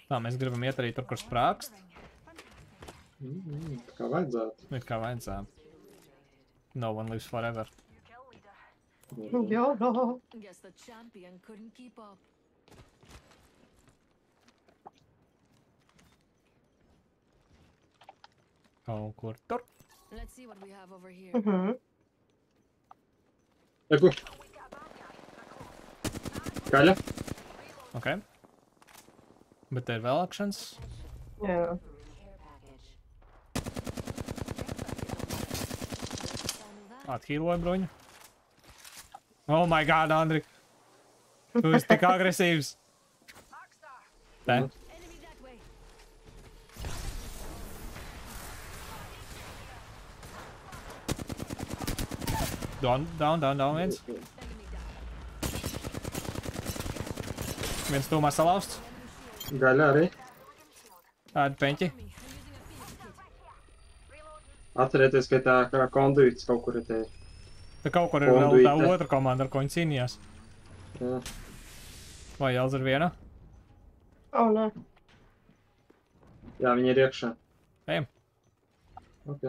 Tā, mēs gribam iet arī tur, kur sprākst. Kā vajadzētu. Ir kā vajadzētu. No one lives forever. Jā, no. Guess the champion couldn't keep up. Kaut kur tur. Let's see what we have over here. Eku. Kaļa. Ok. Bet te ir vēl akšanas. Jā. Athīloja bruņu. Oh my god, Andri. Tu esi tik agresīvs. Te. Enemy that way. Down viens. Viens tūmā salausts. Gaļa arī. Ēd peņķi. Atcerieties, ka tā kā konduits kaut kur ir te. Te kaut kur ir vēl tā otra komanda, ar ko viņi cīnījās. Jā. Vai Jelz ir viena? O, nē. Jā, viņi ir iekšā. Ejam. Ok.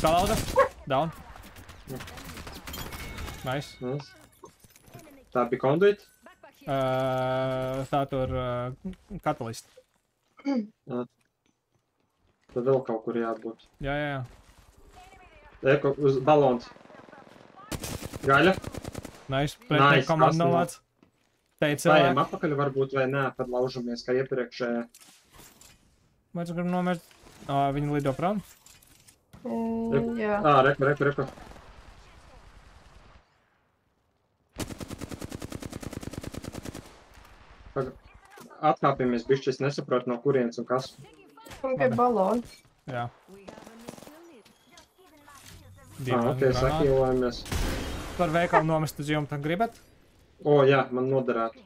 Salauza. Down. Nice. Nice. Tā bija konduit? Tā tur katalist. Jā. Tad vēl kaut kur jābūt. Jā. Eko uz balons. Gaļa. Nice. Pretinieka komanda novāc. Teica Pājām cilvēki. apakaļ varbūt vai nē, tad laužamies kā iepriekšējā. Vai tu gribi nomērt? Viņi lido prom? Jā. Reku. Atkāpjamies bišķi, es nesaprotu no kurienes un kas. Un pie balona. Jā. We have a new kill lead. Ok, sakīlojamies. Par veikalu nomest uz jumta gribat? O, jā, man noderētu.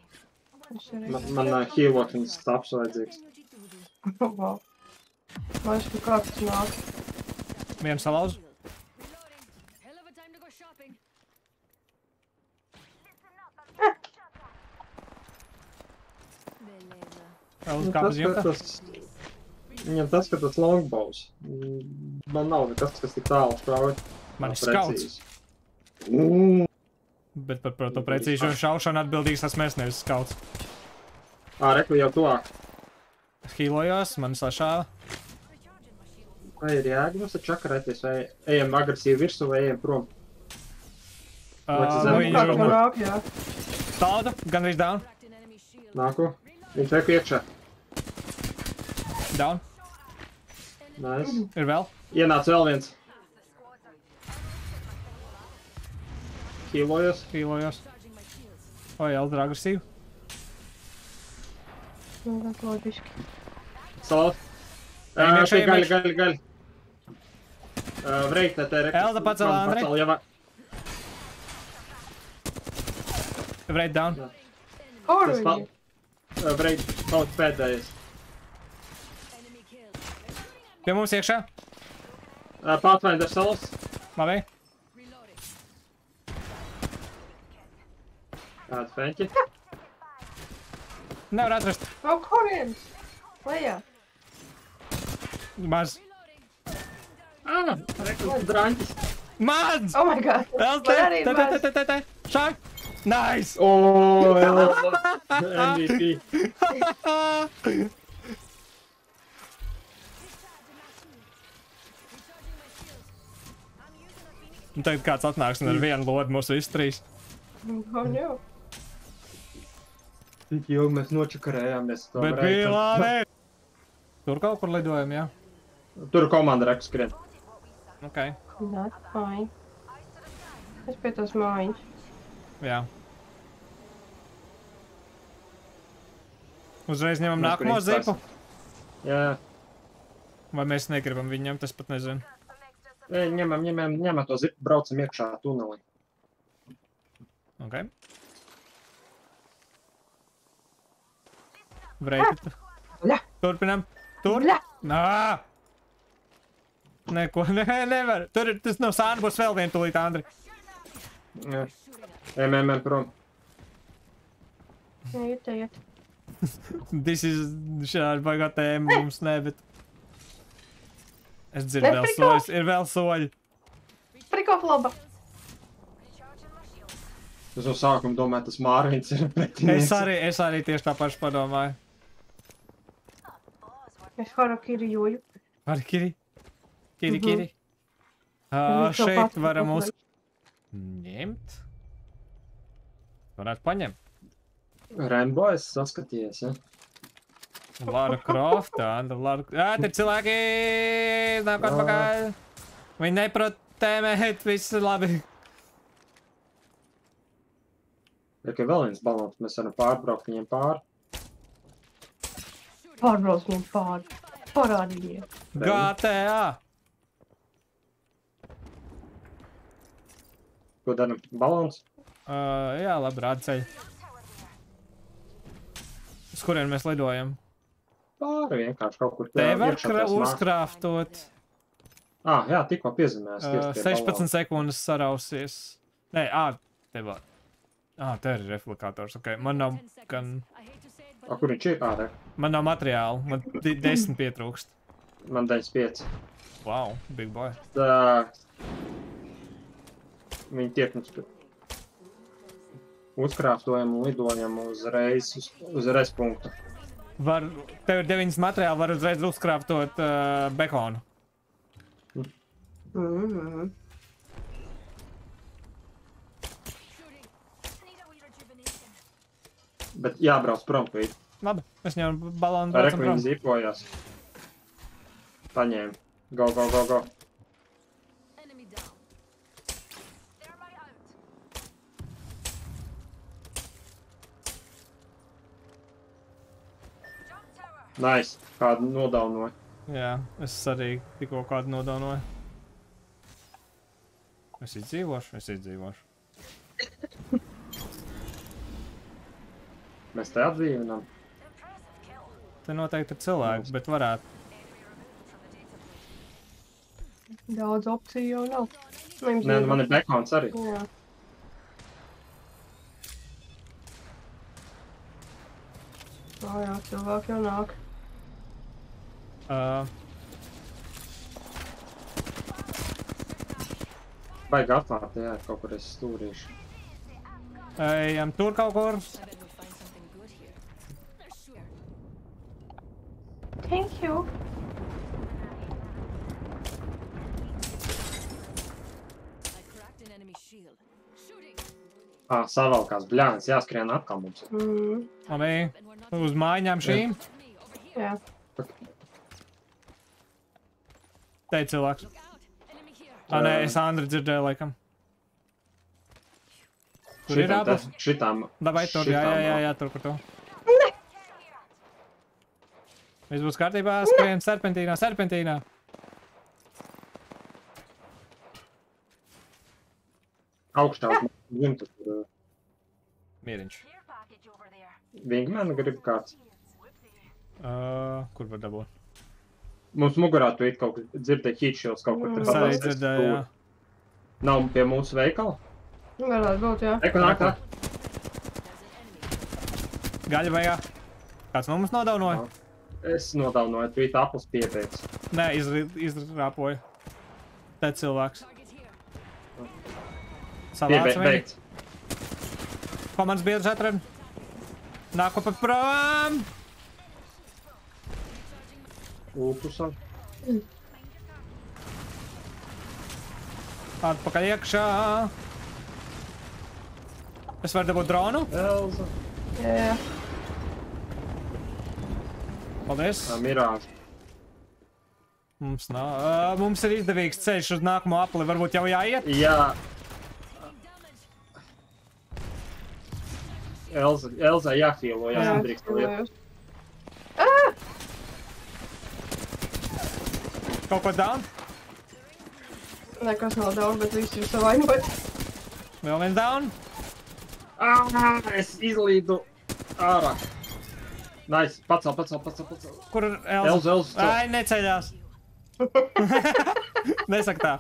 Man healokins stāps vajadzīgs. Wow. Vairs kā kāds nāk. Vienu salauz. Reloading. Hell of a time to go shopping. Beleza. Vēl uz kāpes jumta. Viņam tas, ka tas longbows. Man nav nekas, kas tik tālu sprauj. Man ir skauts. Bet par to precīžo šaušanu atbildīgs tas mēs, nevis skauts. Reku jau tuvāk. Hīlojos, man sašāva. Vai ir jēga mums ar čakarēties, vai ejam agresīvi virsū, vai ejam prom? Kā tu nāk, jā. Tāda, gandrīz down. Cracked an enemy shield. Nāku. Viņš reku iekšā. Down. Nice. Ir vēl. Ienāc vēl viens. Healojos. Hīlojos. Charging my shields. O, Jelz ir agresīvi. Loģiski. Salaut. Ejam iekšā, ejam iekšā. Gaļa. Vreik, te reku. Elda pacēlā, Andri. Vreit down. Kur Tas viņi? Vreik, kaut pēdējais. Enemy killed. Pie mums iekšā. Pathfinder salas. Labi. Reloading. Kāds feņķi. Nevar atrast. No kurienes? Lejā. Maz. Reku, draņķis. Maz! Oh my god. Elz, Man arī ir maz. te. Šai. Nice! MVP. Un tagad kāds atnāks un ar vienu lodu mūsu visu trīs. Oh, no. Tik ilgi mēs nočakarējāmies. Bet bija labi! Tur kaut kur lidojam, jā? Tur komanda reku skrien. Ok. Not fine. Es pie tās mājiņas. Jā. Uzreiz ņemam nākamo zipu? Jā. Vai mēs negribam viņu ņemt, es pat nezinu. Ņemam to zipu, braucam iekšā tunelī. Ok. Vreiti. Bļa. Turpinam. Tur. Bļa. Nā! Neko, nevar. Tur ir, tas no sāna būs vēl vien tūlīt, Andri. Ejam prom. Iet. This is šādi baigā tēma mums ne, bet... Es dzirdu vēl Nepriko. soļus, ir vēl soļi. Priko laba. Es no sākuma domāju, tas Mārviņš ir pretinieks. Es arī tieši tā paši padomāju. Es harakiri joju. Ar Kiri? Kiri, Mhm. Kiri. Viņš jau Šeit pats varam uzliek. ņemt. Varētu paņemt. Rainbow es saskatījies, ja? Lara Croft, te ir cilvēki! Nāk atpakaļ! Viņi neprot tēmēt, viss ir labi. Ja ka vēl viens balons, mēs varam pārbraukt viņiem pāri. Pārbrauc viņam pāri. Parādījies. GTA! Ko daram? Balons? Jā, labi, rāda ceļu. Uz kurien mēs lidojam? Pāri vienkārši kaut kur. Te var iekšā tajā smā- uzkrāftot. Jā, tikko piezemēs. 16 sekundes sarausies. Nē, te var. Te ir replikators, ok. Man nav, gan, Kur viņš ir? Re. man nav materiāla, man 10 pietrūkst. Man 95. Wow, big boy. Tā. Viņi tiek mums uzkrāftojam un lidojam uzreiz punktu. Tev ir 9 materiāli, var uzreiz uzkrāftot bekonu. Bet jābrauc prom, ka Labi, es ņemu balonu tā braucam reka viņi prom. zīpojās. Paņēma. Go, go, go, go. Enemy down. Nice. Kādu nodaunoja. Jā, es arī tikko kādu nodaunoju. Es izdzīvošu. Mēs te atdzīvinām. Te noteikti ir cilvēki, bet varētu. Daudz opciju jau nav. Nē, man ir bekons arī. Jā. Jā, cilvēki jau nāk. Baigi atklāt, jā, kaut kur es stūrīšu. Ejam tur kaut kur. I bet we'll find something good here. They're sure. Thank you. I cracked an enemy shield. Shooting. Savalkās, bļāns, jāskrien atkal mums. Labi, And we're not uz mājām šīm. me over here. Jā. Te ir cilvēks. Look out. Enemy here. Nē, es Andri dzirdēju laikam. Kur ir abas? Šitām. Davai tur, jā, tur, kur tu. Viss būs kārtībā, skrien serpentīnā. Augstā uz jumta tur. Mieriņš. Wingmanu grib kāds. Kur var dabūt? Mums mugurā tu it kaut kur dzirdēji heatshills kaut kur. Es arī dzirdēju, jā. Nav pie mūsu veikala? Varētu būt, jā. Eko nāk. Gaļa vajā. Kāds no mums nodaunoja? Es nodaunoju, tu it aplis piebeidz. Nē, izrāpoju. Te cilvēks. Target here. Savāc viņu. Beidz. Komandas biedrs atrad. Nāku pa prom. Upusam. Atpakaļ iekšā. Es varu dabūt dronu? Elza. Jā. Paldies. Mirāža. Mums nav. Mums ir izdevīgs ceļš uz nākamo apli. Varbūt jau jāiet? Jā. Elza jāfīlojās, nedrīkst vēl iet. Kaut ko down? Nekas nav daudz, bet visi ir savainoti. Vēl viens down? Es izlīdu ārā. Nice, pacel. Kur ir Elza? Elza. Ai, neceļās. Nesak tā.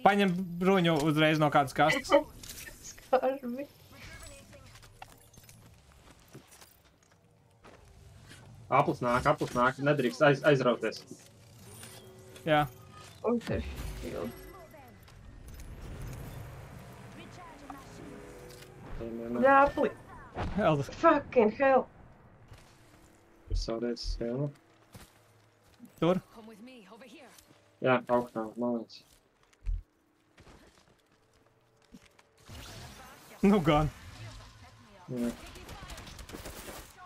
Paņem bruņu uzreiz no kādas kastes. Darbi. Aplis nāk, nedrīkst aizrauties. Jā. Un te shield. Ļāpli. Hell. Fucking hell. Saudēs spēle. Tur. Come with me over here. Jā, augstā, malēs. Nu gan. Jā.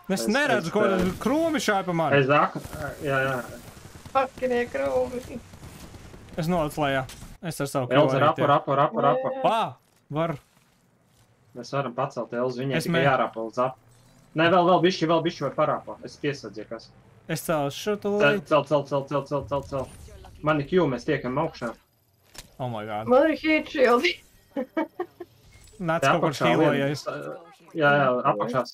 Es Es- neredzu, es, ko eh, krūmi šādi pa mani. Es zaku, jā. Fucking iekrūmi. Es nolicu lejā. Es ar savu Elza, krūmi. rapo. Pā! Var. Mēs varam pacelt Elzu, viņai Es tikai mē- jārāpa uz apu. Nē, vēl bišķi var parāpā. Es piesadzīju, kas. Es celšu tu leju. Cel. Mani Q, mēs tiekam augšā. Oh my god. Man ir heat shield. Nāc Jā, kaut kur apakšā šķīlojies. Jā, apakšā.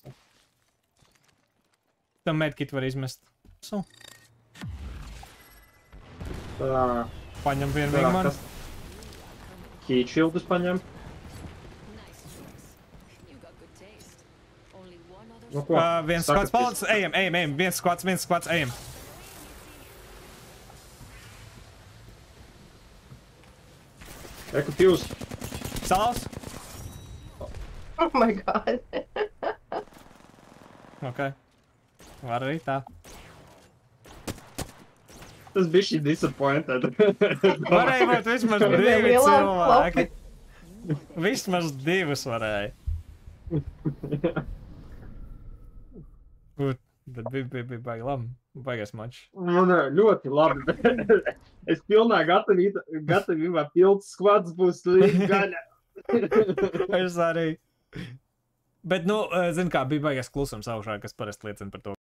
Tam medkit var izmest. So. Tā, Paņem vienīgi man. kas? Heat shieldus paņem. Nice choice. You got good taste. Only one other. Nu ko? Viens Saka, skvats palicis. Ejam. Viens skvats, ejam. Eku pjūs. Salaus. Oh my god. Ok. Var arī tā. Tas bišķi disappointed. Varēja būt vismaz Viņam divi lielāki cilvēki. klopi. Vismaz divus varēja. Bet bija baigi labi. Baigais mačs. Man ļoti labi, bet es pilnā gatavībā pilds skvats būs līdz gaļa. Es arī. Bet, nu, zin kā, bija baigais klusums augšā, kas parasti liecina par to,